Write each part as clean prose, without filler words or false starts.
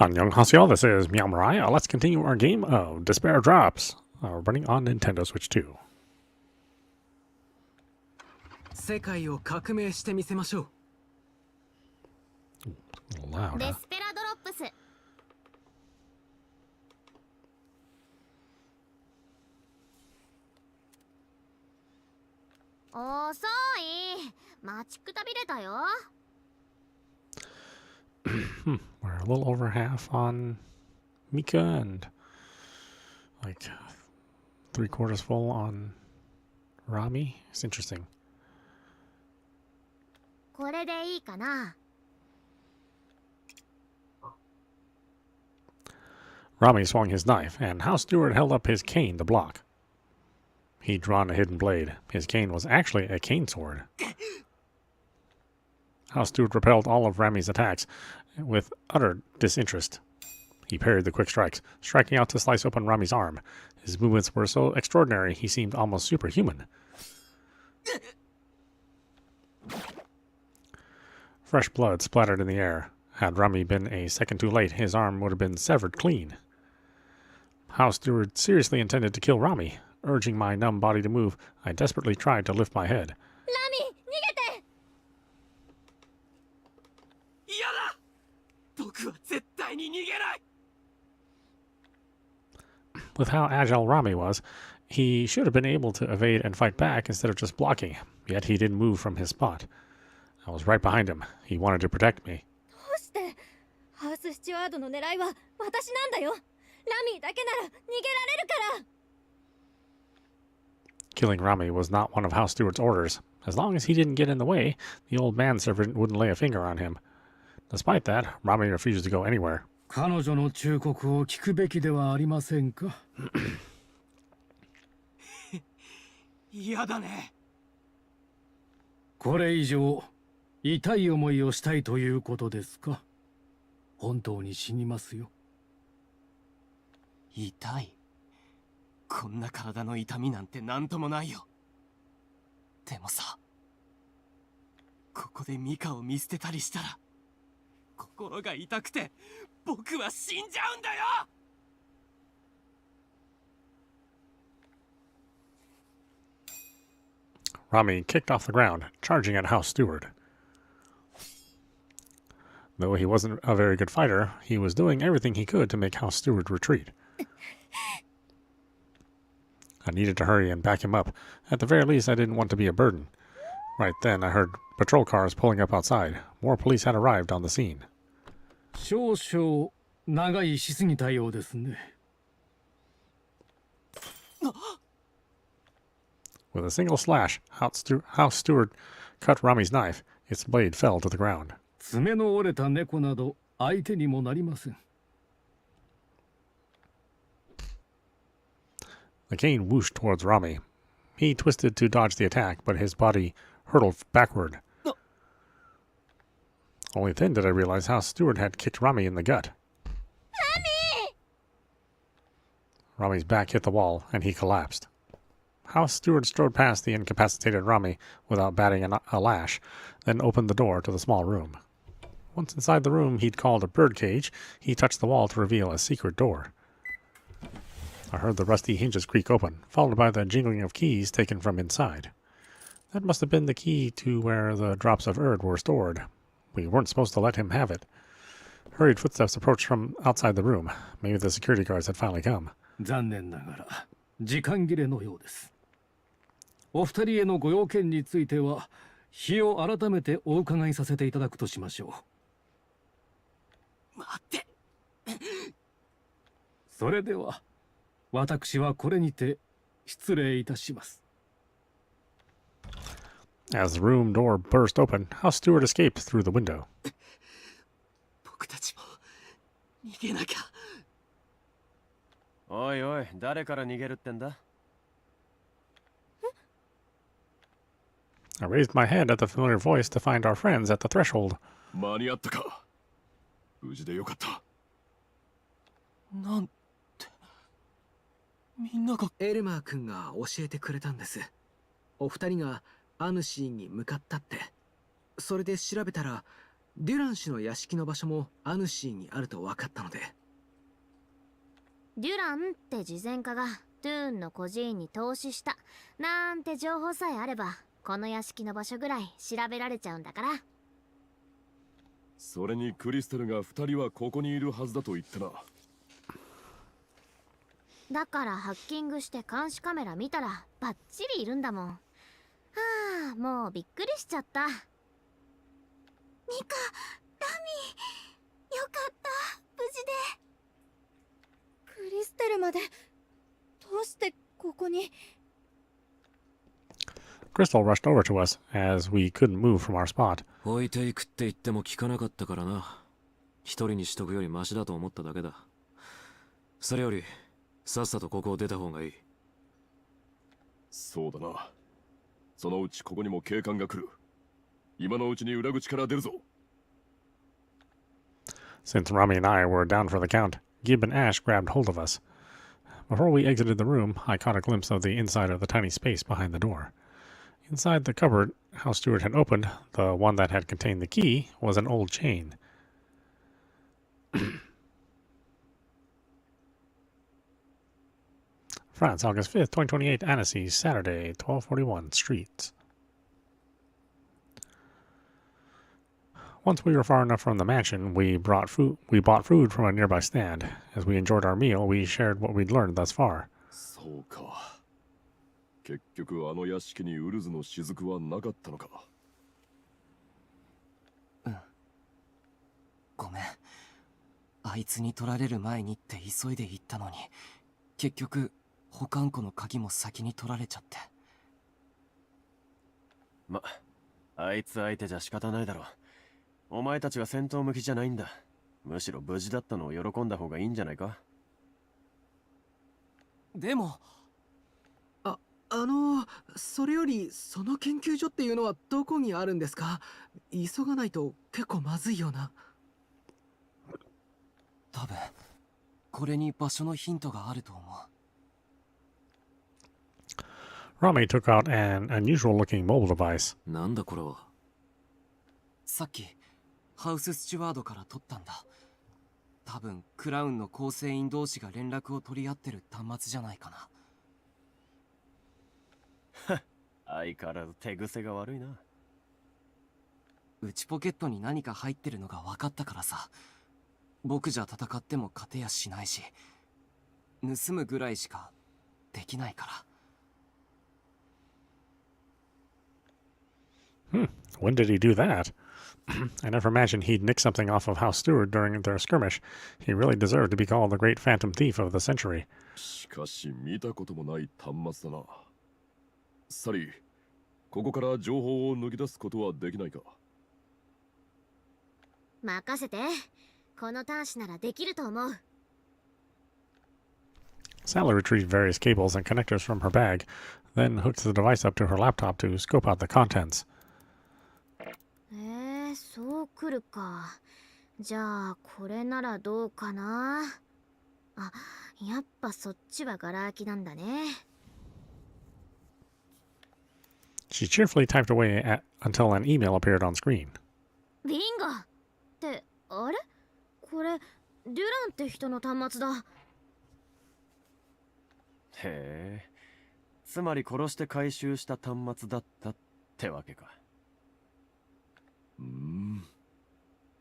Annyeonghaseyo, this is meowmurai. Let's continue our game of Despera Drops, running on Nintendo Switch 2. 世界を革命してみせましょう。 A little loud, huh? デスペラドロップス。遅い。待ちくたびれたよ。We're a little over half on Mika and like 3/4 full on Rami. It's interesting. これでいいかな。 Rami swung his knife, and House Stewart held up his cane to block. He'd drawn a hidden blade. His cane was actually a cane sword. House Stewart repelled all of Rami's attacks with utter disinterest. He parried the quick strikes, striking out to slice open Rami's arm. His movements were so extraordinary he seemed almost superhuman. Fresh blood splattered in the air. Had Rami been a second too late, his arm would have been severed clean. House Stewart seriously intended to kill Rami. Urging my numb body to move, I desperately tried to lift my head. Rami, 逃げて! 嫌だ! 僕は絶対に逃げない! With how agile Rami was, he should have been able to evade and fight back instead of just blocking. Yet he didn't move from his spot. I was right behind him. He wanted to protect me. どうして？ハウススチュワードの狙いは私なんだよ。ラミーだけなら逃げられるから。 Killing Rami was not one of House Stewart's orders. As long as he didn't get in the way, the old manservant wouldn't lay a finger on him. Despite that, Rami refused to go anywhere. 彼女の忠告を聞くべきではありませんか? 嫌だね。これ以上痛い思いをしたいということですか? 本当に死にますよ。痛い。こんな体の痛みなんてなんともないよ。でもさ、ここでミカを見捨てたりしたら、心が痛くて僕は死んじゃうんだよ。 Rami kicked off the ground, charging at House Stewart. Though he wasn't a very good fighter, he was doing everything he could to make House Stewart retreat. I needed to hurry and back him up. At the very least, I didn't want to be a burden. Right then, I heard patrol cars pulling up outside. More police had arrived on the scene. 少々長いしすぎたようですね。 With a single slash, House Stewart cut Rami's knife. Its blade fell to the ground. 爪の折れた猫など相手にもなりません。 The cane whooshed towards Rami. He twisted to dodge the attack, but his body hurtled backward. Only then did I realize House Stewart had kicked Rami in the gut. Rami! Rami's back hit the wall, and he collapsed. House Stewart strode past the incapacitated Rami without batting a lash, then opened the door to the small room. Once inside the room he'd called a birdcage, he touched the wall to reveal a secret door. I heard the rusty hinges creak open, followed by the jingling of keys taken from inside. That must have been the key to where the drops of Erd were stored. We weren't supposed to let him have it. Hurried footsteps approached from outside the room. Maybe the security guards had finally come. 残念ながら時間切れのようです。お二人へのご用件については日を改めてお伺いさせていただくとしましょう。待って。それでは私はこれにて失礼いたします。 As the room door burst open, House Stewart escaped through the window. 僕たちも逃げなきゃ。おいおい、誰から逃げるってんだ? I raised my head at the familiar voice to find our friends at the threshold. 間に合ったか。無事でよかった。なんて。みんながエルマー君が教えてくれたんです。お二人がアヌシーに向かったって。それで調べたらデュラン氏の屋敷の場所もアヌシーにあると分かったので。デュランって慈善家がトゥーンの孤児院に投資したなんて情報さえあれば、この屋敷の場所ぐらい調べられちゃうんだから。それにクリステルが2人はここにいるはずだと言ってな。だからハッキングして監視カメラ見たらバッチリいるんだもん。はあ、もうびっくりしちゃった。ミカ、ラミ、よかった、無事で。クリステルまでどうしてここに。 Crystal rushed over to us as we couldn't move from our spot. 置いていくって言っても聞かなかったからな。一人にしとくよりマシだと思っただけだ。それよりさっさとここを出た方がいい。そうだな。そのうちここにも警官が来る。今のうちに裏口から出るぞ。Since Rami and I were down for the count, Gib and Ash grabbed hold of us. Before we exited the room, I caught a glimpse of the inside of the tiny space behind the door. Inside the cupboard House Steward had opened, the one that had contained the key, was an old chain. France, August 5th, 2028, Annecy, Saturday, 12:41, Streets. Once we were far enough from the mansion, we bought food from a nearby stand. As we enjoyed our meal, we shared what we'd learned thus far. そうか。結局あの屋敷にウルズの雫はなかったのか。ごめん。あいつに取られる前にって急いで行ったのに、結局保管庫の鍵も先に取られちゃって。あいつ相手じゃ仕方ないだろう。お前たちは戦闘向きじゃないんだ。むしろ無事だったのを喜んだ方がいいんじゃないか。でもそれよりその研究所っていうのはどこにあるんですか？急がないと結構まずいよな。多分これに場所のヒントがあると思う。 Rami took out an unusual-looking mobile device. なんだこれは。さっきハウススチュワードから取ったんだ。多分クラウンの構成員同士が連絡を取り合ってる端末じゃないかな。相変わらず手癖が悪いな。内ポケットに何か入ってるのが分かったからさ。僕じゃ戦っても勝てやしないし、盗むぐらいしかできないから。When did he do that? I never imagined he'd nick something off of House Steward during their skirmish. He really deserved to be called the great phantom thief of the century. しかし見たこともない端末だな。サリー、ここから情報を抜き出すことはできないか？任せて。この端子ならできると思う。 Sally retrieved various cables and connectors from her bag, then hooked the device up to her laptop to scope out the contents. そうくるか。じゃあこれならどうかな。あ、やっぱそっちはガラ空きなんだね。She cheerfully typed away until an email appeared on screen. ビンゴってあれ？これデュランって人の端末だ。へえ。つまり殺して回収した端末だったってわけか。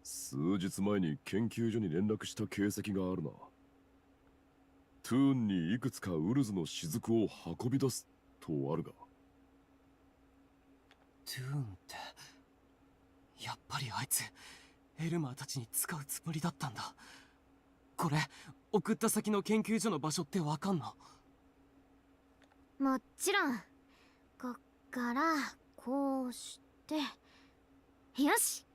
数日前に研究所に連絡した形跡があるな。トゥーンにいくつかウルズの雫を運び出すとあるが。トゥーンってやっぱりあいつエルマーたちに使うつもりだったんだ。これ送った先の研究所の場所ってわかんの？もちろん。こっからこうして、よし。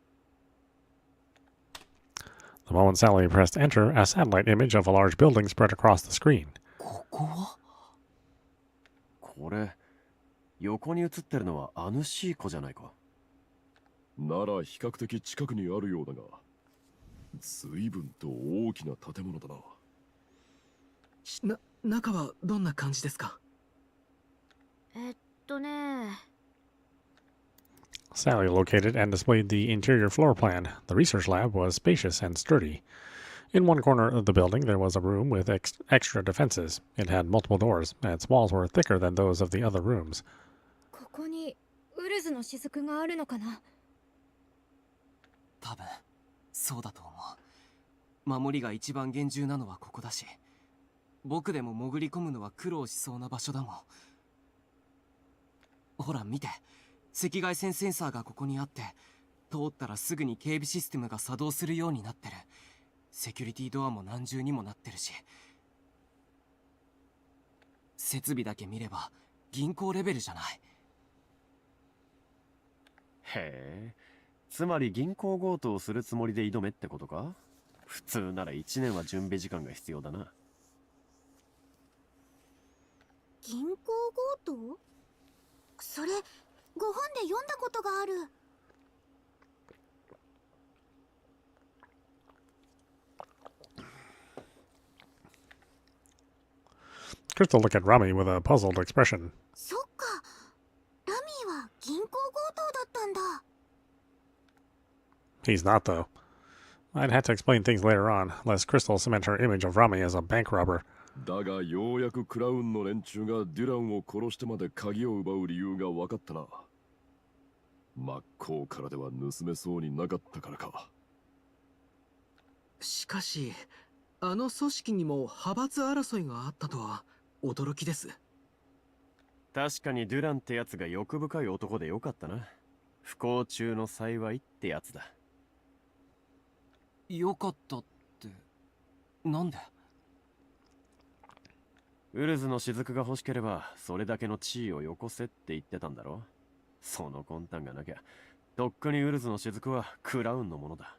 The moment Sally pressed enter, a satellite image of a large building spread across the screen. ここは？これ横に映ってるのはアヌシーコじゃないか。なら比較的近くにあるようだが、随分と大きな建物だな。中はどんな感じですか？ Sally located and displayed the interior floor plan. The research lab was spacious and sturdy. In one corner of the building, there was a room with extra defenses. It had multiple doors, and its walls were thicker than those of the other rooms. ここにウルズの雫があるのかな。多分そうだと思う。守りが一番厳重なのはここだし、僕でも潜り込むのは苦労しそうな場所だもん。ほら見て、赤外線センサーがここにあって、通ったらすぐに警備システムが作動するようになってる。セキュリティドアも何重にもなってるし、設備だけ見れば銀行レベルじゃない。へえ、つまり銀行強盗をするつもりで挑めってことか。普通なら1年は準備時間が必要だな。銀行強盗？それご本で読んだことがある。Crystal looked at Rami with a puzzled expression. そっか、ラミーは銀行強盗だったんだ。He's not, though. I'd have to explain things later on, lest Crystal cement her image of Rami as a bank robber. だがようやくクラウンの連中がデュランを殺してまで鍵を奪う理由が分かったな。真っ向からでは盗めそうになかったからか。しかし、あの組織にも派閥争いがあったとは驚きです。確かにデュランってやつが欲深い男でよかったな。不幸中の幸いってやつだ。よかったってなんで？ウルズの雫が欲しければそれだけの地位をよこせって言ってたんだろ。その魂胆がなきゃとっくにウルズの雫はクラウンのものだ。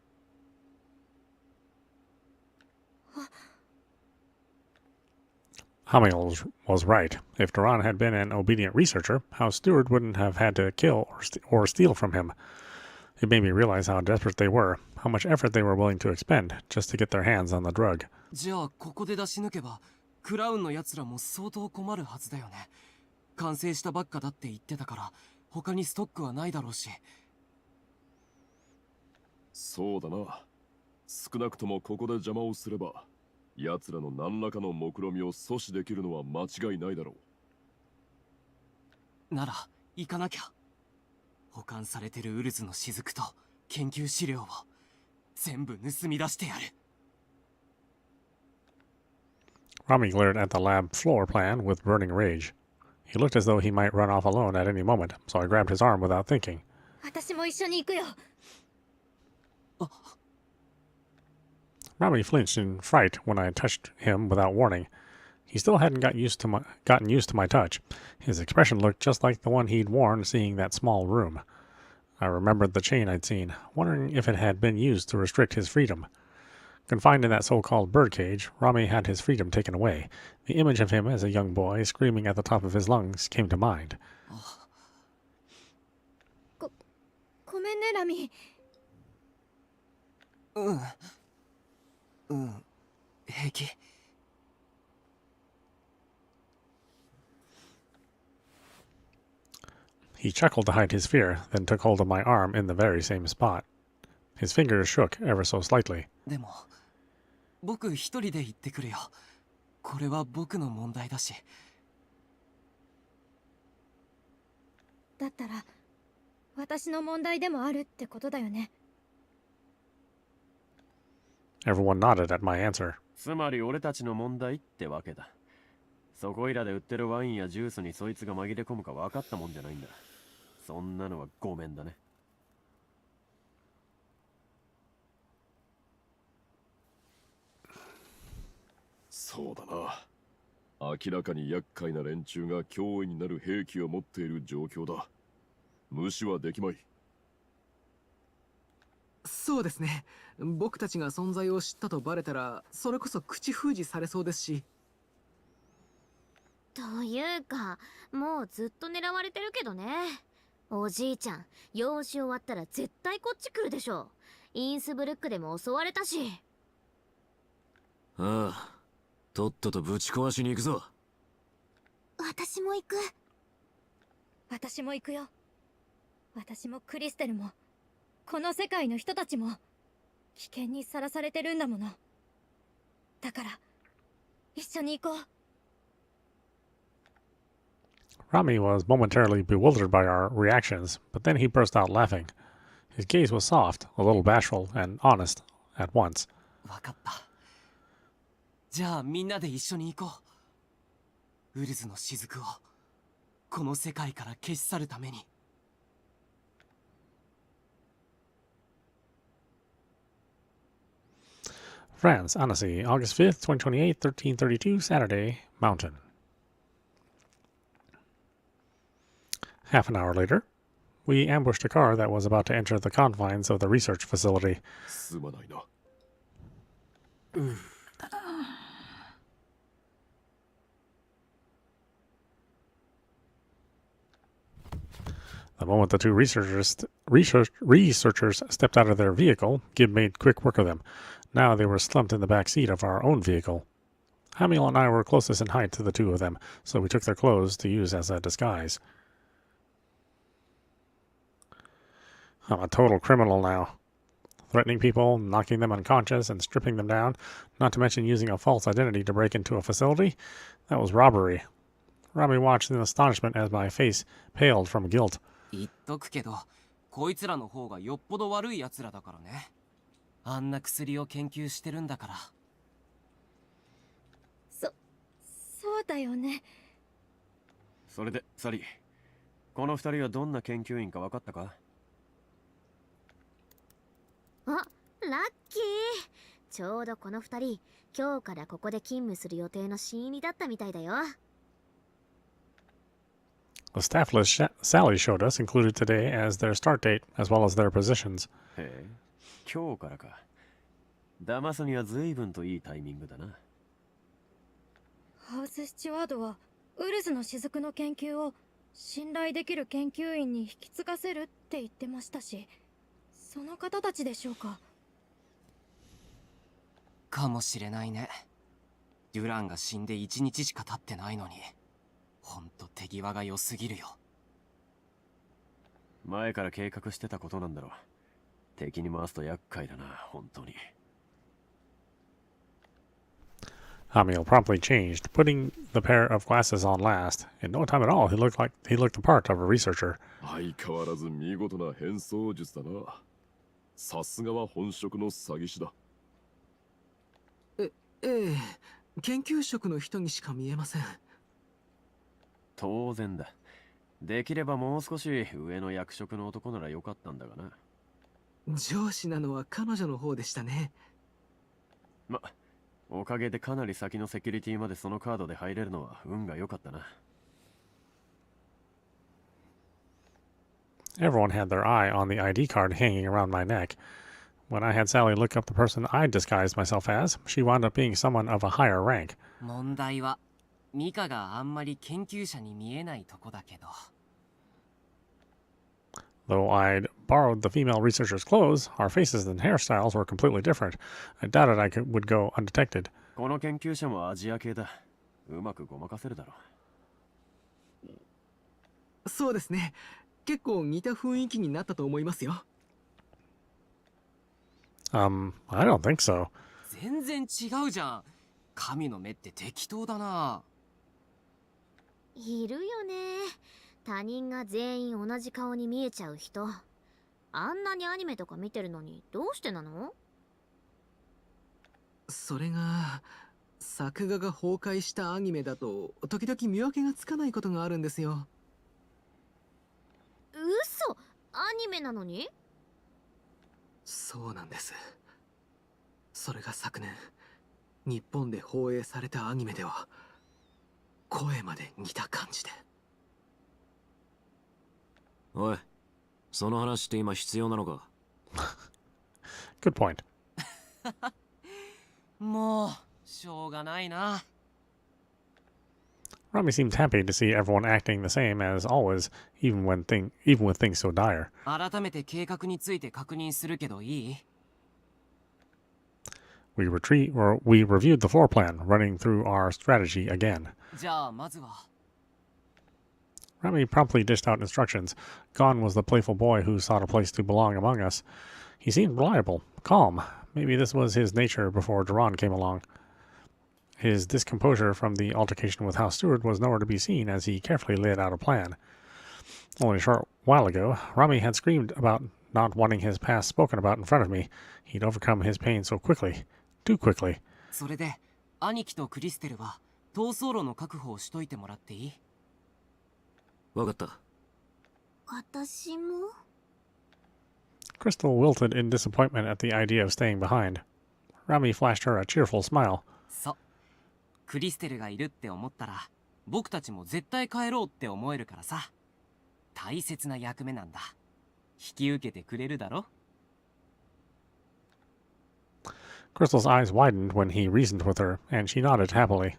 Hamill was right. If Duran had been an obedient researcher, how Stewart wouldn't have had to kill or steal from him. It made me realize how desperate they were, how much effort they were willing to expend just to get their hands on the drug. じゃあここで出し抜けばクラウンのやつらも相当困るはずだよね。完成したばっかだって言ってたから他にストックはないだろうし。そうだな。少なくともここで邪魔をすれば奴らの何らかの目論見を阻止できるのは間違いないだろう。なら行かなきゃ。保管されてるウルズの雫と研究資料を全部盗み出してやる。Rami glared at the lab floor plan with burning rage. He looked as though he might run off alone at any moment, so I grabbed his arm without thinking. 私も一緒に行くよ。Rami flinched in fright when I touched him without warning. He still hadn't gotten used to my touch. His expression looked just like the one he'd worn seeing that small room. I remembered the chain I'd seen, wondering if it had been used to restrict his freedom. Confined in that so-called birdcage, Rami had his freedom taken away. The image of him as a young boy screaming at the top of his lungs came to mind. ごめんねラミ。平気。He chuckled to hide his fear, then took hold of my arm in the very same spot. His fingers shook ever so slightly. でも僕一人で行ってくるよ。これは僕の問題だし。だったら私の問題でもあるってことだよね。Everyone nodded at my answer. つまり俺たちの問題ってわけだ。そこいらで売ってるワインやジュースにそいつが紛れ込むか分かったもんじゃないんだ。そんなのはごめんだね。そうだな。明らかに厄介な連中が脅威になる兵器を持っている状況だ。無視はできまい。そうですね。僕たちが存在を知ったとバレたらそれこそ口封じされそうですし。というか、もうずっと狙われてるけどね。おじいちゃん、養子終わったら絶対こっち来るでしょ。インスブルックでも襲われたし。ああ、とっととぶち壊しに行くぞ。私も行く。私も行くよ。私もクリステルもこの世界の人たちも危険にさらされてるんだもの。だから一緒に行こう。 Rami was momentarily bewildered by our reactions, but then he burst out laughing. His gaze was soft, a little bashful, and honest at once. わかった。じゃあみんなで一緒に行こう。ウルズの雫をこの世界から消し去るために。France, Annecy, August 5th, 2028, 1332, Saturday, Mountain. Half an hour later, we ambushed a car that was about to enter the confines of the research facility. すまないな。The moment the two researchers stepped out of their vehicle, Gib made quick work of them. Now they were slumped in the back seat of our own vehicle. Hamiel and I were closest in height to the two of them, so we took their clothes to use as a disguise. I'm a total criminal now. Threatening people, knocking them unconscious, and stripping them down, not to mention using a false identity to break into a facility. That was robbery. Rami watched in astonishment as my face paled from guilt. 言っとくけど、こいつらの方がよっぽど悪い奴らだからね。あんな薬を研究してるんだから。そうだよね。それでサリー、この二人はどんな研究員か分かったか？あ、ラッキー。ちょうどこの二人、今日からここで勤務する予定の新入りだったみたいだよ。The staff list Sally showed us included today as their start date, as well as their positions. へえ、今日からか。騙すには随分といいタイミングだな。ハウス・スチュワードはウルズの雫の研究を信頼できる研究員に引き継がせるって言ってましたし、その方たちでしょうか？かもしれないね。デュランが死んで1日しか経ってないのに、ほんと手際が良すぎるよ。前から計画してたことなんだろう。敵に回すと厄介だな、本当に。Hamiel promptly changed, putting the pair of glasses on last. In no time at all, he looked the part of a researcher. 相変わらず見事な変装術だな。さすがは本職の詐欺師だ。ええ、研究職の人にしか見えません。当然だ。できればもう少し上の役職の男ならよかったんだがな。上司なのは彼女の方でしたね。ま、おかげでかなり先のセキュリティまでそのカードで入れるのは運が良かったな。Everyone had their eye on the ID card hanging around my neck. When I had Sally look up the person I disguised myself as, she wound up being someone of a higher rank. 問題はミカがあんまり研究者に見えないとこだけど。Though I'd borrowed the female researcher's clothes, our faces and hairstyles were completely different. I doubted I would go undetected. この研究者もアジア系だ。うまくごまかせるだろう。そうですね。結構似た雰囲気になったと思いますよ。I don't think so. 全然違うじゃん。神の目って適当だな。いるよね。他人が全員同じ顔に見えちゃう人。あんなにアニメとか見てるのにどうしてなの？それが作画が崩壊したアニメだと時々見分けがつかないことがあるんですよ。嘘！アニメなのに？そうなんです。それが昨年日本で放映されたアニメでは声まで似た感じで。おい、その話って今必要なのか？ Good point. もうしょうがないな。Rami seemed happy to see everyone acting the same as always, even with things so dire. 改めて計画について確認するけどいい？ We reviewed the floor plan, running through our strategy again. じゃあまずは。Rami promptly dished out instructions. Gone was the playful boy who sought a place to belong among us. He seemed reliable, calm. Maybe this was his nature before Duran came along. His discomposure from the altercation with House Steward was nowhere to be seen as he carefully laid out a plan. Only a short while ago, Rami had screamed about not wanting his past spoken about in front of me. He'd overcome his pain so quickly. Too quickly. それで兄貴とクリステルは逃走路の確保をしといてもらっていい？わかった。私も Crystal wilted in disappointment at the idea of staying behind. Rami flashed her a cheerful smile. そう。クリステルがいるって思ったら僕たちも絶対帰ろうって思えるからさ。大切な役目なんだ。引き受けてくれるだろ？ Crystal's eyes widened when he reasoned with her, and she nodded happily.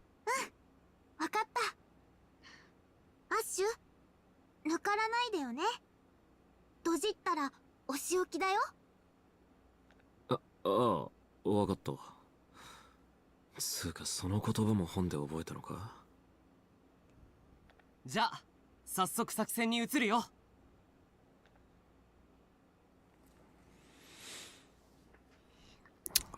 わかった。アッシュ、抜からないでよね。閉じったらお仕置きだよ。ああ、わかったわ。つうかその言葉も本で覚えたのか？じゃあ早速作戦に移るよ。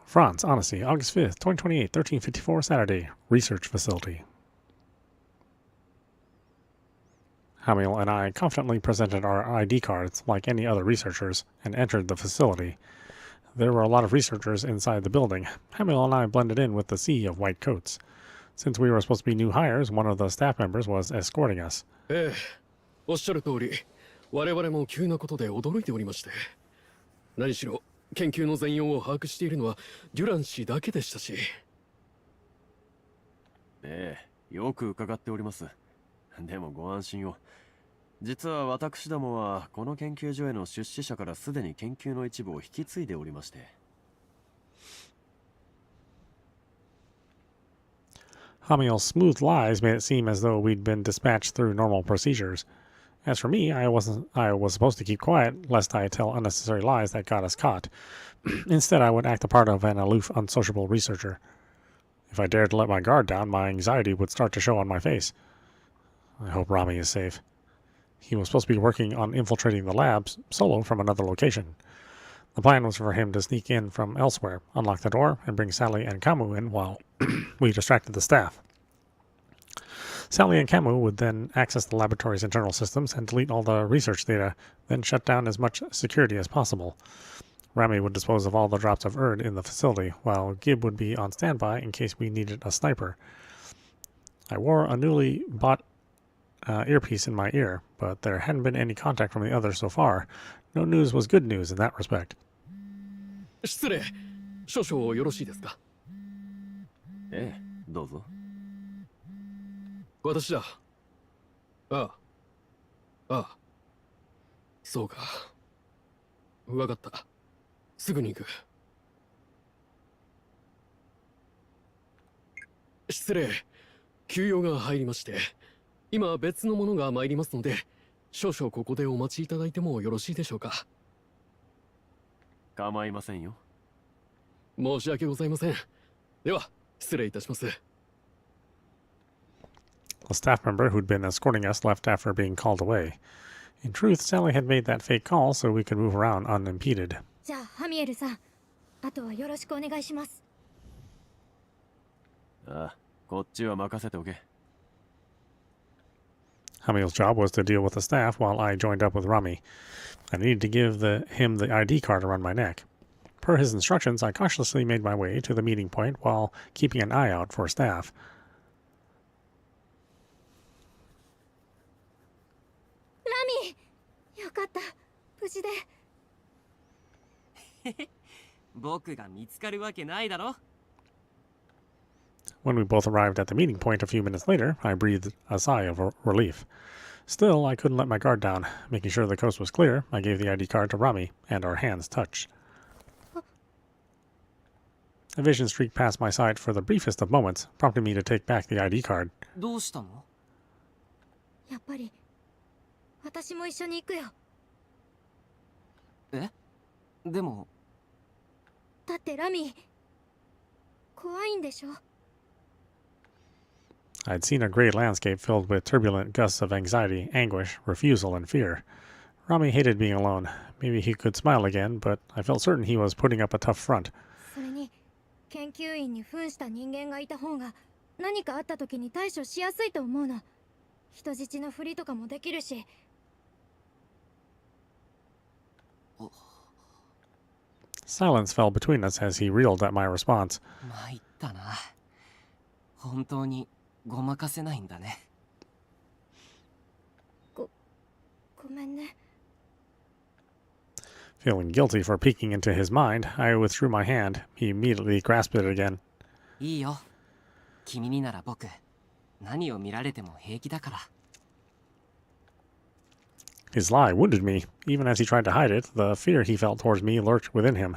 France, Odyssey, August 5th, 2028, 1354, Saturday. Research Facility. Hamiel and I confidently presented our ID cards like any other researchers and entered the facility. There were a lot of researchers inside the building. Hamiel and I blended in with the sea of white coats. Since we were supposed to be new hires, one of the staff members was escorting us. おっしゃる通り、我々も急なことで驚いておりまして。何しろ、研究の全容を把握しているのはデュラン氏だけでしたし。よく伺っております。でもご安心を。実は私どもはこの研究所への出資者からすでに研究の一部を引き継いでおりまして。Hamiel's smooth lies made it seem as though we'd been dispatched through normal procedures. As for me, I was supposed to keep quiet, lest I tell unnecessary lies that got us caught. Instead, I would act the part of an aloof, unsociable researcher. If I dared to let my guard down, my anxiety would start to show on my face. I hope Rami is safe. He was supposed to be working on infiltrating the labs, solo from another location. The plan was for him to sneak in from elsewhere, unlock the door, and bring Sally and Camus in while we distracted the staff. Sally and Camus would then access the laboratory's internal systems and delete all the research data, then shut down as much security as possible. Rami would dispose of all the drops of Erd in the facility, while Gib would be on standby in case we needed a sniper. I wore a newly bought earpiece in my ear, but there hadn't been any contact from the others so far. No news was good news in that respect. 失礼。少々よろしいですか？どうぞ。私だ。ああ。そうか。わかった。すぐに行く。失礼。急用が入りまして、今別の者が参りますので、少々ここでお待ちいただいてもよろしいでしょうか。構いませんよ。申し訳ございません。では、失礼いたします。The staff member who'd been escorting us left after being called away. In truth, Sally had made that fake call so we could move around unimpeded. じゃあハミエルさん、あとはよろしくお願いします。ああ、こっちは任せておけ。Hamiel's job was to deal with the staff while I joined up with Rami. I needed to give him the ID card around my neck. Per his instructions, I cautiously made my way to the meeting point while keeping an eye out for staff. ラミ、よかった、無事で。僕が見つかるわけないだろ。 When we both arrived at the meeting point a few minutes later, I breathed a sigh of relief. Still, I couldn't let my guard down. Making sure the coast was clear, I gave the ID card to Rami, and our hands touched. A vision streaked past my sight for the briefest of moments, prompting me to take back the ID card. どうしたの？やっぱり私も一緒に行くよ。でも。だってラミ、怖いんでしょ？ I'd seen a gray landscape filled with turbulent gusts of anxiety, anguish, refusal, and fear. Rami hated being alone. Maybe he could smile again, but I felt certain he was putting up a tough front. それに研究員に扮した人間がいた方が何かあった時に対処しやすいと思うの。人質のふりとかもできるし。Silence fell between us as he reeled at my response. 参ったな。本当にごまかせないんだね。ごめんね。Feeling guilty for peeking into his mind, I withdrew my hand. He immediately grasped it again. いいよ。君になら僕、何を見られても平気だから。His lie wounded me. Even as he tried to hide it, the fear he felt towards me lurked within him.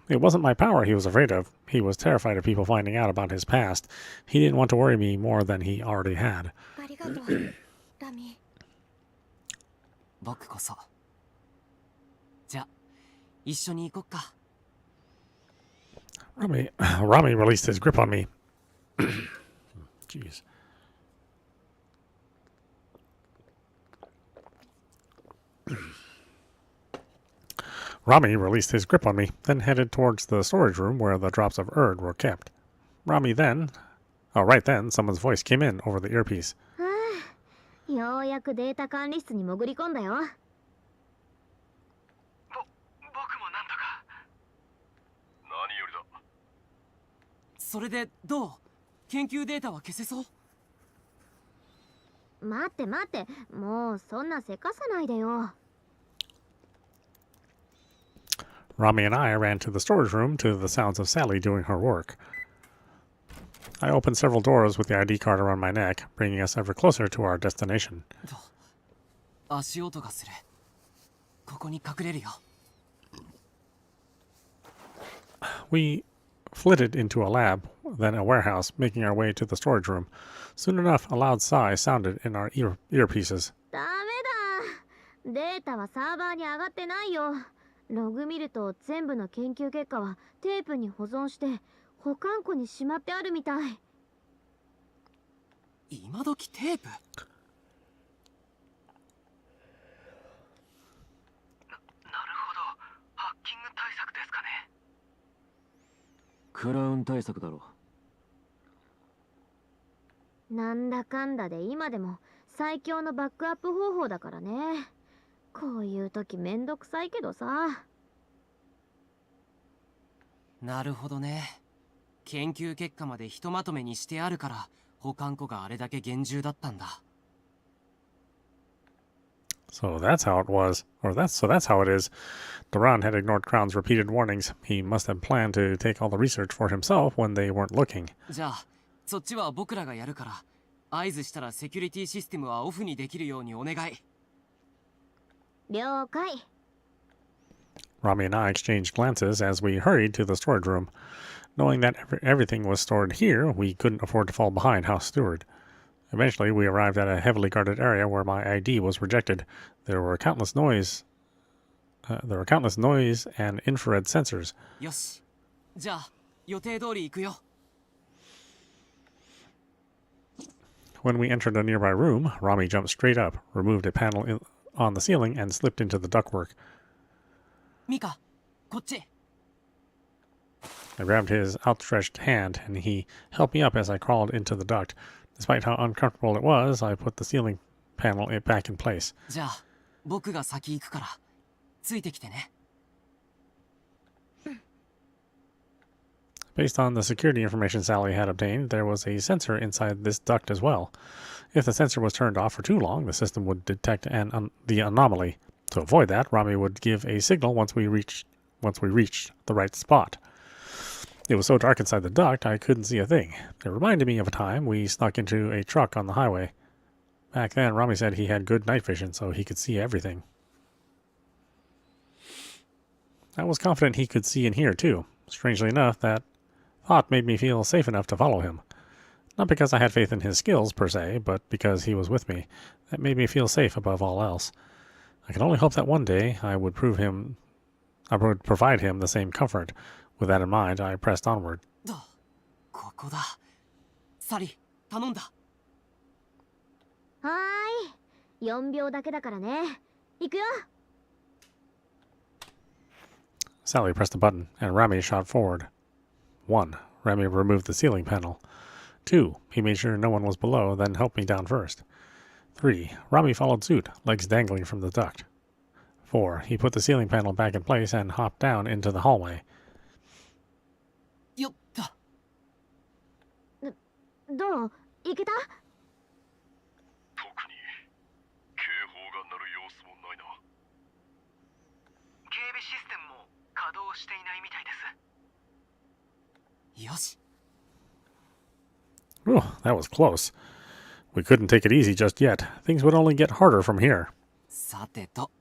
It wasn't my power he was afraid of. He was terrified of people finding out about his past. He didn't want to worry me more than he already had. ありがとう、ラミ。僕こそ。じゃあ、一緒に行こっか。Rami released his grip on me. Jeez. Rami released his grip on me, then headed towards the storage room where the drops of Erd were kept. Right then, someone's voice came in over the earpiece. ようやくデータ管理室に潜り込んだよ。僕もなんとか。何よりだ。それでどう？研究データは消せそう？待って待って、もうそんなせかさないでよ。Rami and I ran to the storage room to the sounds of Sally doing her work. I opened several doors with the ID card around my neck, bringing us ever closer to our destination. 足音がする。ここに隠れるよ。We flitted into a lab, then a warehouse, making our way to the storage room. Soon enough, a loud sigh sounded in our earpieces. ダメだ。データはサーバーに上がってないよ。ログ見ると全部の研究結果はテープに保存して保管庫にしまってあるみたい。今時テープ？なるほど。ハッキング対策ですかね。クラウン対策だろ。なんだかんだで今でも最強のバックアップ方法だからね。こういう時めんどくさいけどさ。なるほどね。研究結果までひとまとめにしてあるから保管庫があれだけ厳重だったんだ。So that's how it was, that's how it is. Duran had ignored Crown's repeated warnings. He must have planned to take all the research for himself when they weren't looking. じゃあ、そっちは僕らがやるから、合図したらセキュリティシステムはオフにできるようにお願い。了解。Rami and I exchanged glances as we hurried to the storage room. Knowing that everything was stored here, we couldn't afford to fall behind House Steward. Eventually, we arrived at a heavily guarded area where my ID was rejected. There were countless noise and infrared sensors. よし。じゃあ、予定通り行くよ。When we entered a nearby room, Rami jumped straight up, removed a panel on the ceiling, and slipped into the ductwork. ミカ、こっち。I grabbed his outstretched hand, and he helped me up as I crawled into the duct. Despite how uncomfortable it was, I put the ceiling panel back in place. じゃあ、僕が先行くから、ついてきてね。Based on the security information Sally had obtained, there was a sensor inside this duct as well. If the sensor was turned off for too long, the system would detect the anomaly. To avoid that, Rami would give a signal once we reached the right spot. It was so dark inside the duct, I couldn't see a thing. It reminded me of a time we snuck into a truck on the highway. Back then, Rami said he had good night vision, so he could see everything. I was confident he could see and hear, too. Strangely enough, that thought made me feel safe enough to follow him. Not because I had faith in his skills, per se, but because he was with me. That made me feel safe above all else. I could only hope that one day I would provide him the same comfort. With that in mind, I pressed onward. ここだ。サリ、頼んだ。はーい。4秒だけだからね。行くよ。Sally pressed a button, and Rami shot forward. 1. Rami removed the ceiling panel. 2. He made sure no one was below, then helped me down first. 3. Rami followed suit, legs dangling from the duct. 4. He put the ceiling panel back in place and hopped down into the hallway. よった。どう？行けた？特に警報が鳴る様子もないな。警備システムも稼働していないみたいです。よし。 Ooh, that was close. We couldn't take it easy just yet. Things would only get harder from here. さてと。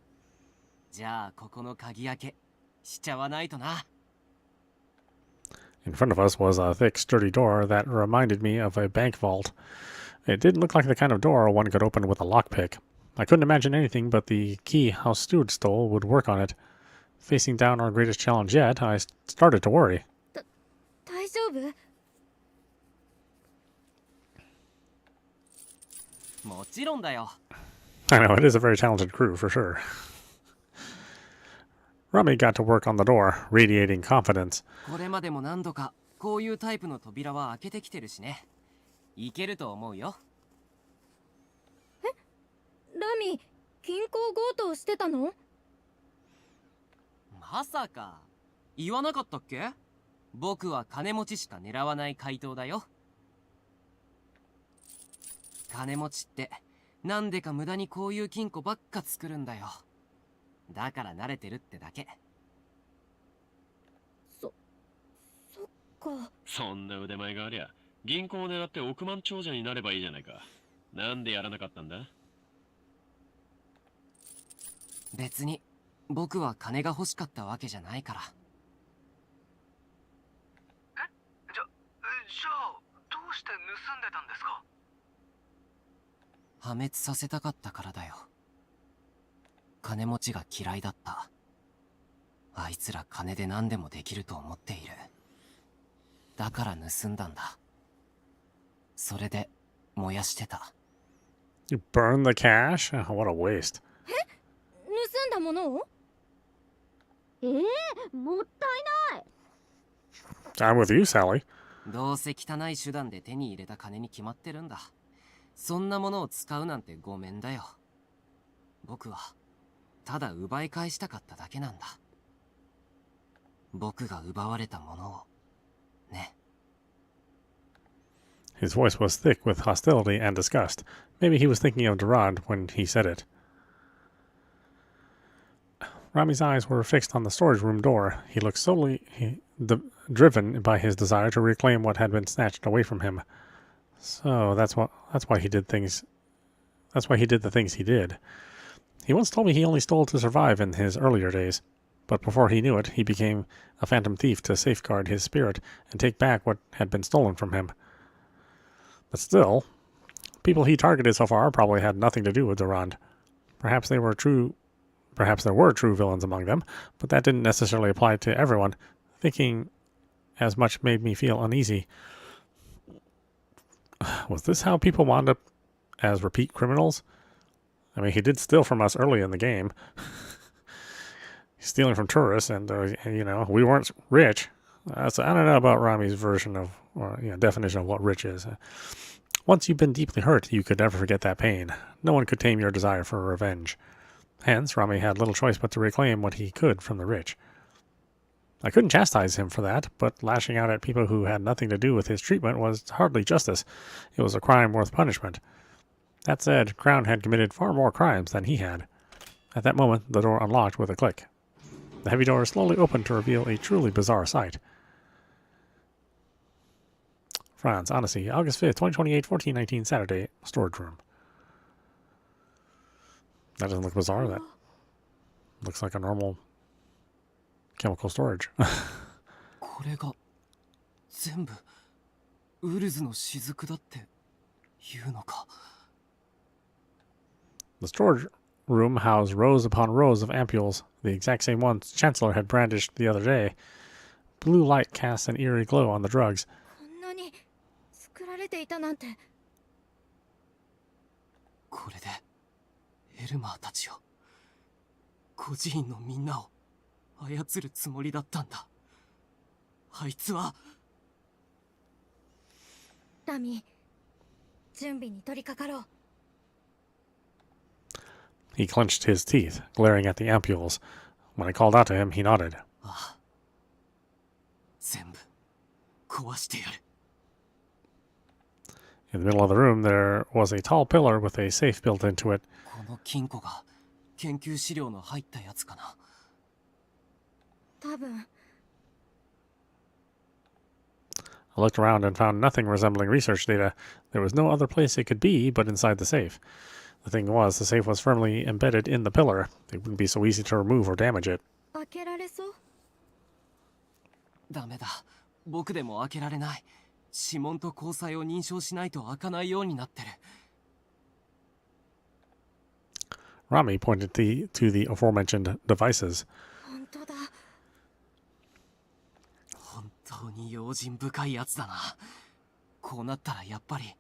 じゃあここの鍵開けしちゃわないとな。In front of us was a thick, sturdy door that reminded me of a bank vault. It didn't look like the kind of door one could open with a lockpick. I couldn't imagine anything but the key House Steward stole would work on it. Facing down our greatest challenge yet, I started to worry. 大丈夫？もちろんだよ。 I know, it is a very talented crew, for sure. Rami got to work on the door, radiating confidence. これまでも何度かこういうタイプの扉は開けてきてるしね。いけると思うよ。ラミ、銀行強盗してたの？まさか言わなかったっけ？僕は金持ちしか狙わない怪盗だよ。金持ちってなんでか無駄にこういう金庫ばっか作るんだよ。だから慣れてるってだけ。そっか。そんな腕前がありゃ銀行を狙って億万長者になればいいじゃないか。なんでやらなかったんだ？別に僕は金が欲しかったわけじゃないから。じゃあどうして盗んでたんですか？破滅させたかったからだよ。金持ちが嫌いだった。あいつら金で何でもできると思っている。だから盗んだんだ。それで燃やしてた。 You burned the cash? Oh, what a waste. 盗んだものを？もったいない。 I'm with you, Sally. どうせ汚い手段で手に入れた金に決まってるんだ。そんなものを使うなんてごめんだよ。僕はただ奪い返したかっただけなんだ。僕が奪われたものをね。 His voice was thick with hostility and disgust. Maybe he was thinking of Durand when he said it. Rami's eyes were fixed on the storage room door. He looked solely driven by his desire to reclaim what had been snatched away from him. So that's why he did things. That's why he did the things he did. He once told me he only stole to survive in his earlier days, but before he knew it, he became a phantom thief to safeguard his spirit and take back what had been stolen from him. But still, people he targeted so far probably had nothing to do with Durand. Perhaps there were true villains among them, but that didn't necessarily apply to everyone. Thinking as much made me feel uneasy. Was this how people wound up as repeat criminals? I mean, he did steal from us early in the game. Stealing from tourists, and we weren't rich. So I don't know about Rami's version of, definition of what rich is. Once you've been deeply hurt, you could never forget that pain. No one could tame your desire for revenge. Hence, Rami had little choice but to reclaim what he could from the rich. I couldn't chastise him for that, but lashing out at people who had nothing to do with his treatment was hardly justice. It was a crime worth punishment. That said, Crown had committed far more crimes than he had. At that moment, the door unlocked with a click. The heavy door slowly opened to reveal a truly bizarre sight. France, Odyssey, August 5th, 2028, 1419, Saturday, storage room. That doesn't look bizarre. That looks like a normal chemical storage. これが全部ウルズの雫だって言うのか。 The storage room housed rows upon rows of ampules, the exact same ones Chancellor had brandished the other day. Blue light cast an eerie glow on the drugs. こんなに作られていたなんてこれでエルマーたちを孤児院のみんなを操るつもりだったんだ。あいつは。ラミ、準備に取り掛かろう。 He clenched his teeth, glaring at the ampules. When I called out to him, he nodded. ああ、全部壊してやる。 In the middle of the room, there was a tall pillar with a safe built into it. この金庫が研究資料の入ったやつかな。多分。 I looked around and found nothing resembling research data. There was no other place it could be but inside the safe. The thing was, the safe was firmly embedded in the pillar. It wouldn't be so easy to remove or damage it. 開けられそう？ダメだ。僕でも開けられない。指紋と交際を認証しないと開かないようになってる。 Rami pointed to the aforementioned devices. 本当だ。本当に用心深いやつだな。こうなったらやっぱり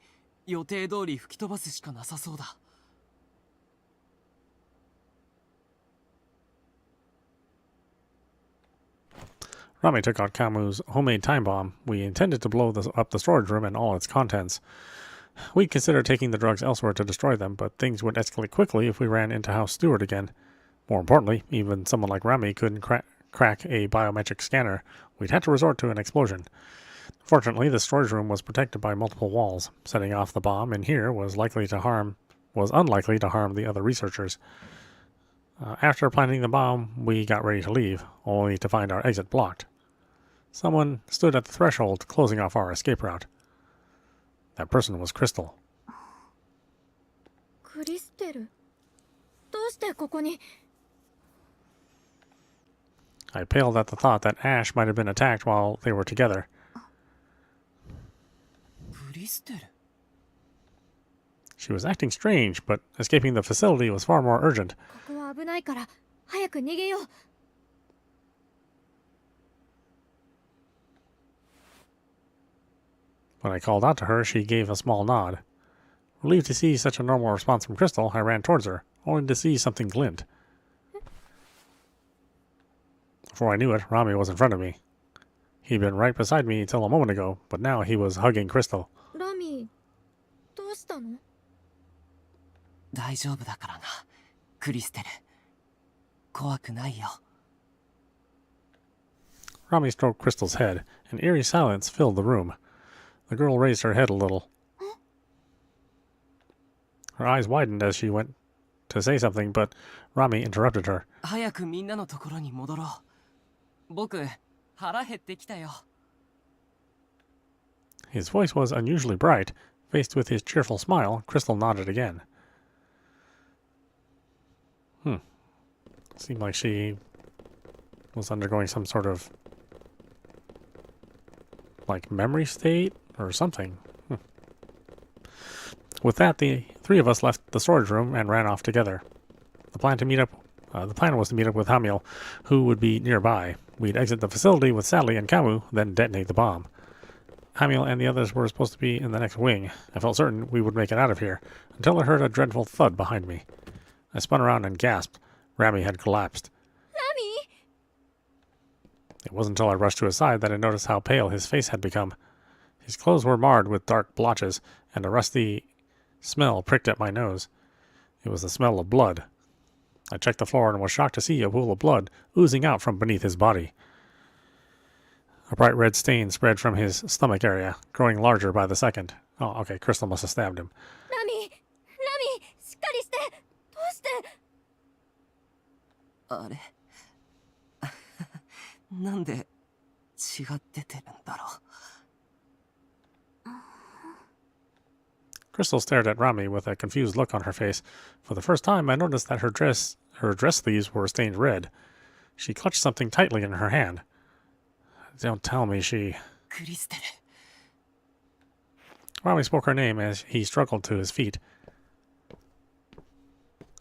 予定通り吹き飛ばすしかなさそうだ。 Rami took out Kamu's homemade time bomb. We intended to blow up the storage room and all its contents. We'd considered taking the drugs elsewhere to destroy them, but things would escalate quickly if we ran into House Stewart again. More importantly, even someone like Rami couldn't crack a biometric scanner. We'd had to resort to an explosion. Fortunately, the storage room was protected by multiple walls. Setting off the bomb in here was unlikely to harm the other researchers. After planting the bomb, we got ready to leave, only to find our exit blocked. Someone stood at the threshold, closing off our escape route. That person was Crystal. クリステル、どうしてここに？ I paled at the thought that Ash might have been attacked while they were together. クリステル。 She was acting strange, but escaping the facility was far more urgent. ここは危ないから早く逃げよう。 When I called out to her, she gave a small nod. Relieved to see such a normal response from Crystal, I ran towards her, only to see something glint. Before I knew it, Rami was in front of me. He'd been right beside me till a moment ago, but now he was hugging Crystal. ラミ、どうしたの？ 大丈夫だからな、クリステル。怖くないよ。 Rami stroked Crystal's head. An eerie silence filled the room. The girl raised her head a little. Her eyes widened as she went to say something, but Rami interrupted her. 早くみんなのところに戻ろう。僕、腹減ってきたよ。 His voice was unusually bright. Faced with his cheerful smile, Crystal nodded again. Seemed like she was undergoing some sort of memory state or something. With that, the three of us left the storage room and ran off together. The plan was to meet up with Hamiel, who would be nearby. We'd exit the facility with Sally and Kamu, then detonate the bomb. Hamiel and the others were supposed to be in the next wing. I felt certain we would make it out of here, until I heard a dreadful thud behind me. I spun around and gasped. Rami had collapsed. ラミ？ It wasn't until I rushed to his side that I noticed how pale his face had become. His clothes were marred with dark blotches, and a rusty smell pricked at my nose. It was the smell of blood. I checked the floor and was shocked to see a pool of blood oozing out from beneath his body. A bright red stain spread from his stomach area, growing larger by the second. Oh, okay, Crystal must have stabbed him. ラミ、しっかりして。どうして？ あれなんで血が出てるんだろう。 Crystal stared at Rami with a confused look on her face. For the first time, I noticed that her dress sleeves were stained red. She clutched something tightly in her hand. Don't tell me she... クリステル。 Rami spoke her name as he struggled to his feet.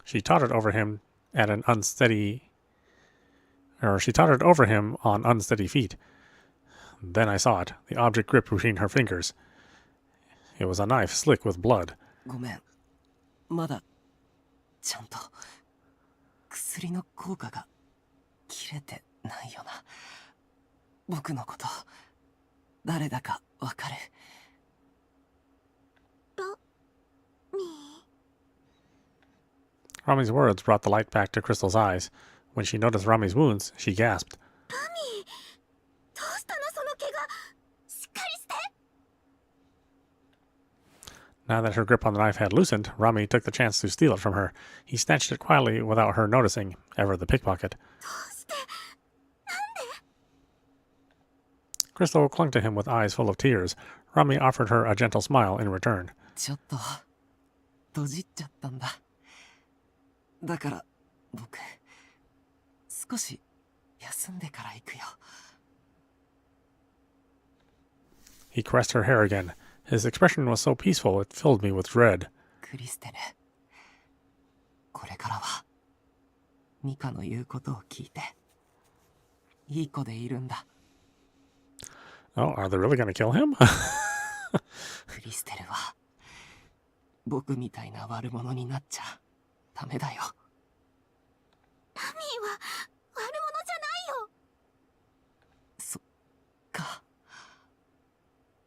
She tottered over him on unsteady feet. Then I saw it, the object gripped between her fingers. It was a knife slick with blood. ごめん。まだちゃんと薬の効果が切れてないよな。僕のこと誰だかわかる？Rami's words brought the light back to Crystal's eyes. When she noticed Rami's wounds, she gasped. どうしたのその怪我。しっかりして。 Now that her grip on the knife had loosened, Rami took the chance to steal it from her. He snatched it quietly without her noticing, ever the pickpocket. どうして。 Crystal clung to him with eyes full of tears. Rami offered her a gentle smile in return. ちょっと閉じっちゃったんだ。だから僕少し休んでから行くよ。 He caressed her hair again. His expression was so peaceful it filled me with dread. クリステル、これからはミカの言うことを聞いていい子でいるんだ。 Oh, are they really going to kill him? クリステルは僕みたいな悪者になっちゃダメだよ。ラミーは悪者じゃないよ。そっか、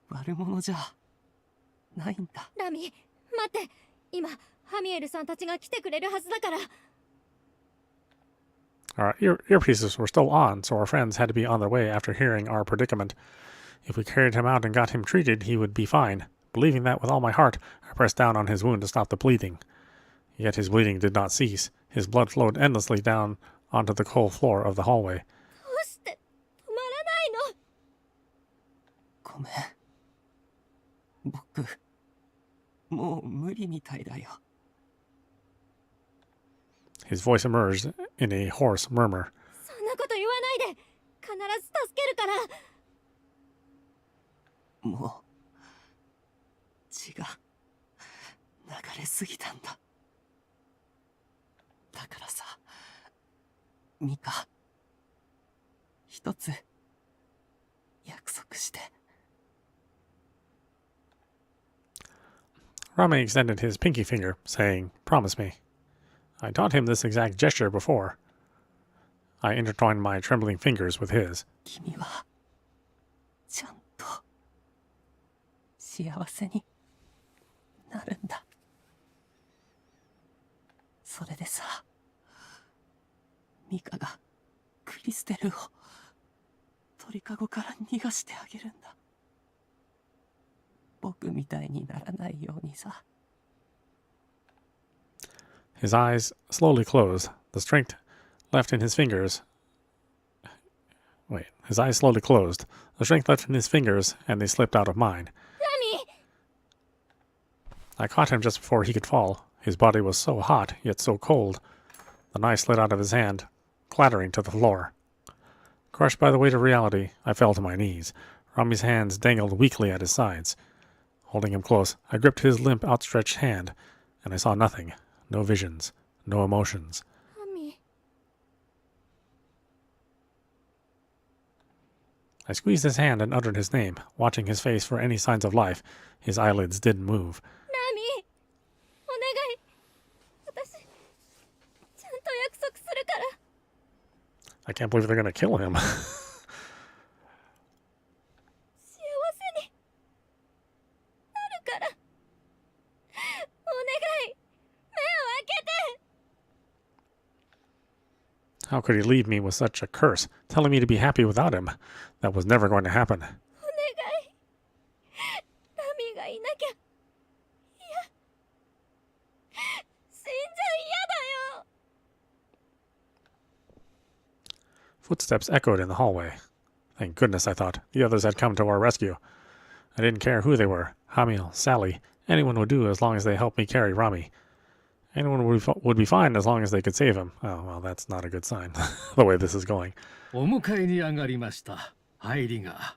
悪者じゃないんだ。ラミ、待って。今ハミエルさんたちが来てくれるはずだから。 Our earpieces were still on, so our friends had to be on their way after hearing our predicament. If we carried him out and got him treated, he would be fine. Believing that with all my heart, I pressed down on his wound to stop the bleeding. Yet his bleeding did not cease. His blood flowed endlessly down onto the cold floor of the hallway. どうして止まらないの？ごめん、僕もう無理みたいだよ。 His voice emerged in a hoarse murmur. そんなこと言わないで。必ず助けるから。もう血が流れすぎたんだ。だからさ、ミカ、一つ約束して。 Rami extended his pinky finger, saying, "Promise me." I taught him this exact gesture before. I intertwined my trembling fingers with his. 君はちゃんと幸せになるんだ。それでさ、ミカがクリステルを鳥かごから逃がしてあげるんだ。僕みたいにならないようにさ。 His eyes slowly closed. The strength left in his fingers. His eyes slowly closed. The strength left in his fingers, and they slipped out of mine. ラミ、 I caught him just before he could fall. His body was so hot, yet so cold. The knife slid out of his hand, clattering to the floor. Crushed by the weight of reality, I fell to my knees. Rami's hands dangled weakly at his sides. Holding him close, I gripped his limp, outstretched hand, and I saw nothing. No visions, no emotions. ハミ。 I squeezed his hand and uttered his name, watching his face for any signs of life. His eyelids didn't move. ラミ、お願い。私、ちゃんと約束するから。 I can't believe they're going to kill him. 幸せになるから。お願い、目を開けて。 How could he leave me with such a curse, telling me to be happy without him? That was never going to happen. お願い。ラミがいなきゃ。いや、死んじゃ嫌だよ。 Footsteps echoed in the hallway. Thank goodness, I thought. The others had come to our rescue. I didn't care who they were. Hamil, Sally, anyone would do as long as they helped me carry Rami. Anyone would be fine as long as they could save him. Oh, well, that's not a good sign, the way this is going. お迎えに上がりました。ハイリガー。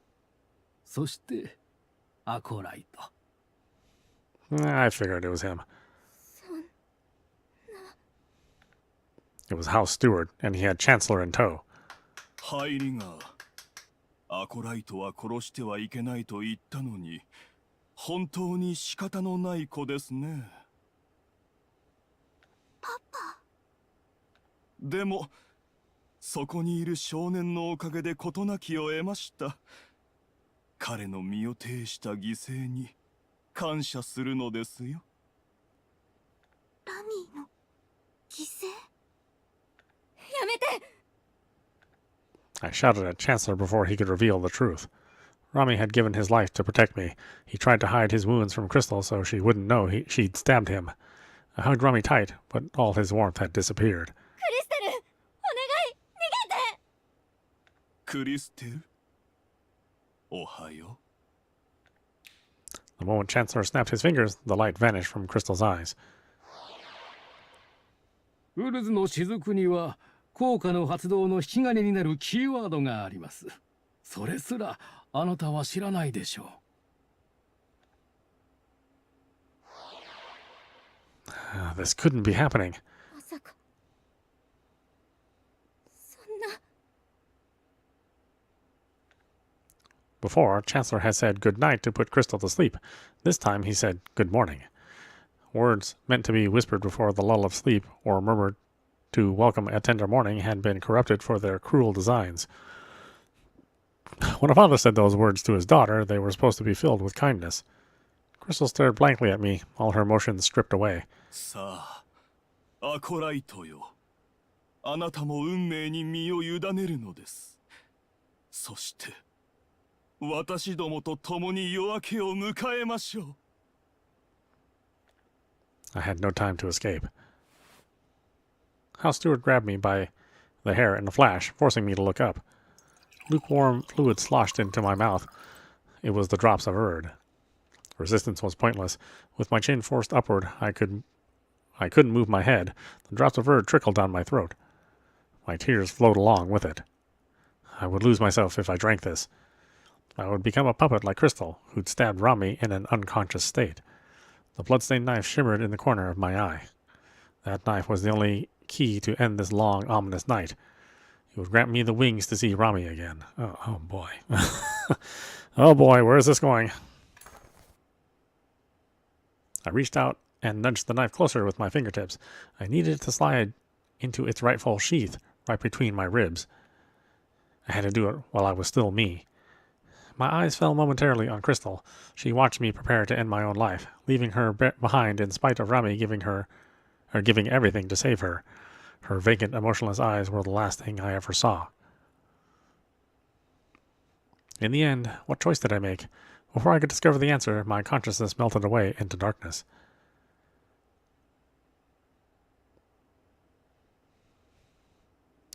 そしてアコライト。I figured it was him. It was House Steward, and he had Chancellor in tow. ハイリガー、アコライトは殺してはいけないと言ったのに、本当に仕方のない子ですね。でもそこにいる少年のおかげで事なきを得ました。彼の身を挺した犠牲に感謝するのですよ。ラミーの犠牲？やめて！ I shouted at Chancellor before he could reveal the truth. Rami had given his life to protect me. He tried to hide his wounds from Crystal so she wouldn't know she'd stabbed him. I hugged Rami tight, but all his warmth had disappeared. クリステル！お願い！逃げて！クリステル、おはよ The moment Chancellor snapped his fingers, the light vanished from Crystal's eyes. ウルズの雫には効果の発動の引き金になるキーワードがあります。それすらあなたは知らないでしょう。This couldn't be happening. まさかそんな。 Before, Chancellor had said good night to put Crystal to sleep. This time he said good morning. Words meant to be whispered before the lull of sleep or murmured to welcome a tender morning had been corrupted for their cruel designs. When a father said those words to his daughter, they were supposed to be filled with kindness. Crystal stared blankly at me, all her emotions stripped away. さあ、アコライトよ。あなたも運命に身を委ねるのです。そして、私どもと共に夜明けを迎えましょう。I had no time to escape. House Steward grabbed me by the hair in a flash, forcing me to look up. Lukewarm fluid sloshed into my mouth. It was the drops of Erd. Resistance was pointless. With my chin forced upward, I couldn't move my head. The drops of Erd trickled down my throat. My tears flowed along with it. I would lose myself if I drank this. I would become a puppet like Crystal, who'd stabbed Rami in an unconscious state. The bloodstained knife shimmered in the corner of my eye. That knife was the only key to end this long, ominous night. It would grant me the wings to see Rami again. Oh boy. Oh boy, where is this going? I reached out and nudged the knife closer with my fingertips. I needed it to slide into its rightful sheath, right between my ribs. I had to do it while I was still me. My eyes fell momentarily on Crystal. She watched me prepare to end my own life, leaving her behind in spite of Rami giving everything to save her. Her vacant, emotionless eyes were the last thing I ever saw. In the end, what choice did I make? Before I could discover the answer, my consciousness melted away into darkness.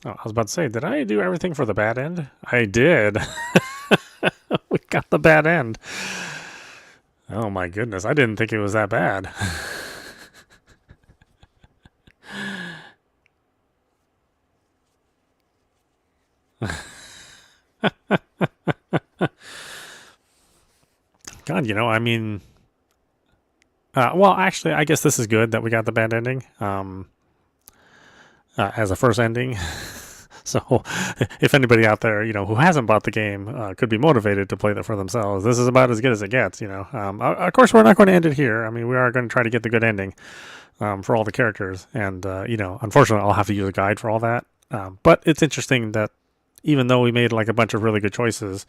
Oh, I was about to say, did I do everything for the bad end? I did. We got the bad end. Oh my goodness, I didn't think it was that bad. God, I mean... well, actually, I guess this is good that we got the bad ending. As a first ending. So, if anybody out there, who hasn't bought the game, could be motivated to play that for themselves, this is about as good as it gets, Of course, we're not going to end it here. I mean, we are going to try to get the good ending for all the characters. And, unfortunately, I'll have to use a guide for all that. But it's interesting that even though we made like a bunch of really good choices,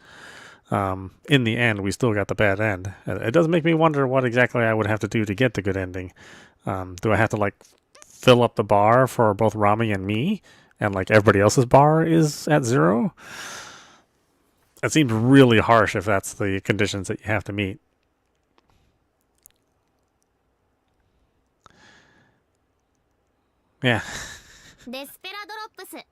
in the end, we still got the bad end. It does make me wonder what exactly I would have to do to get the good ending. Do I have to, fill up the bar for both Rami and me? And everybody else's bar is at 0. It seems really harsh if that's the conditions that you have to meet. Yeah. Despera Drops.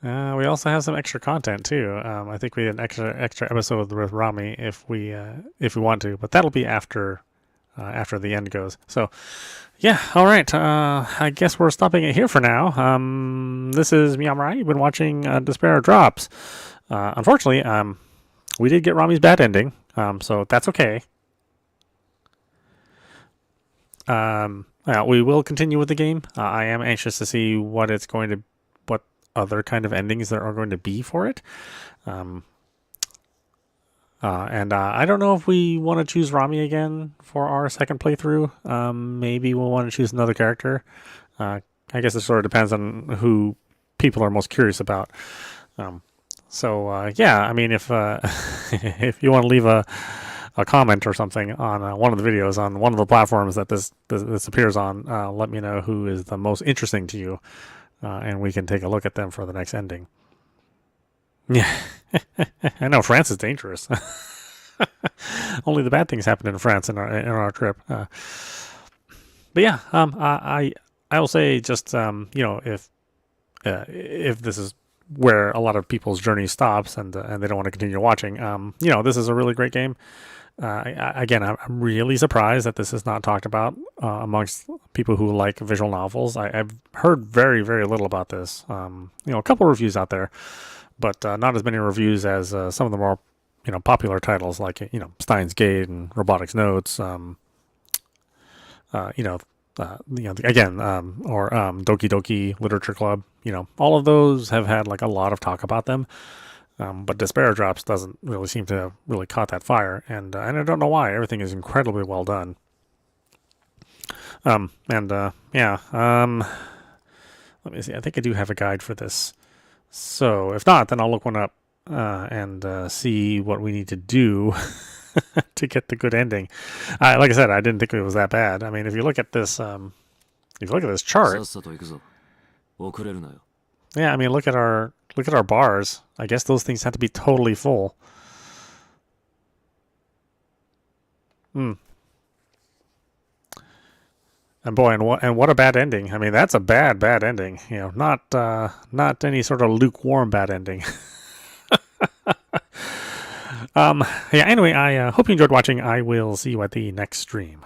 We also have some extra content too. I think we had an extra episode with Rami if we want to, but that'll be after the end goes. So, yeah, all right. I guess we're stopping it here for now. This is meowmurai. You've been watching Despera Drops. Unfortunately, we did get Rami's bad ending, so that's okay. We will continue with the game. I am anxious to see what other kind of endings there are going to be for it. And I don't know if we want to choose Rami again for our second playthrough. Maybe we'll want to choose another character. I guess it sort of depends on who people are most curious about. Yeah, I mean, if if you want to leave a comment or something on one of the videos on one of the platforms that this appears on, let me know who is the most interesting to you, and we can take a look at them for the next ending. Yeah, I know France is dangerous. Only the bad things happen in France in our trip. But yeah, I will say just if this is where a lot of people's journey stops and they don't want to continue watching, this is a really great game. Again, I'm really surprised that this is not talked about amongst people who like visual novels. I've heard very, very little about this. A couple reviews out there, but not as many reviews as some of the more popular titles like Steins Gate and Robotics Notes. Or Doki Doki Literature Club. All of those have had like a lot of talk about them. But Despera Drops doesn't really seem to have really caught that fire, and I don't know why. Everything is incredibly well done. Let me see. I think I do have a guide for this. So if not, then I'll look one up and see what we need to do to get the good ending. Like I said, I didn't think it was that bad. I mean, if you look at this, chart, yeah, I mean, look at our bars. I guess those things have to be totally full. And boy, and what a bad ending. I mean, that's a bad ending. Not any sort of lukewarm bad ending. Anyway, I hope you enjoyed watching. I will see you at the next stream.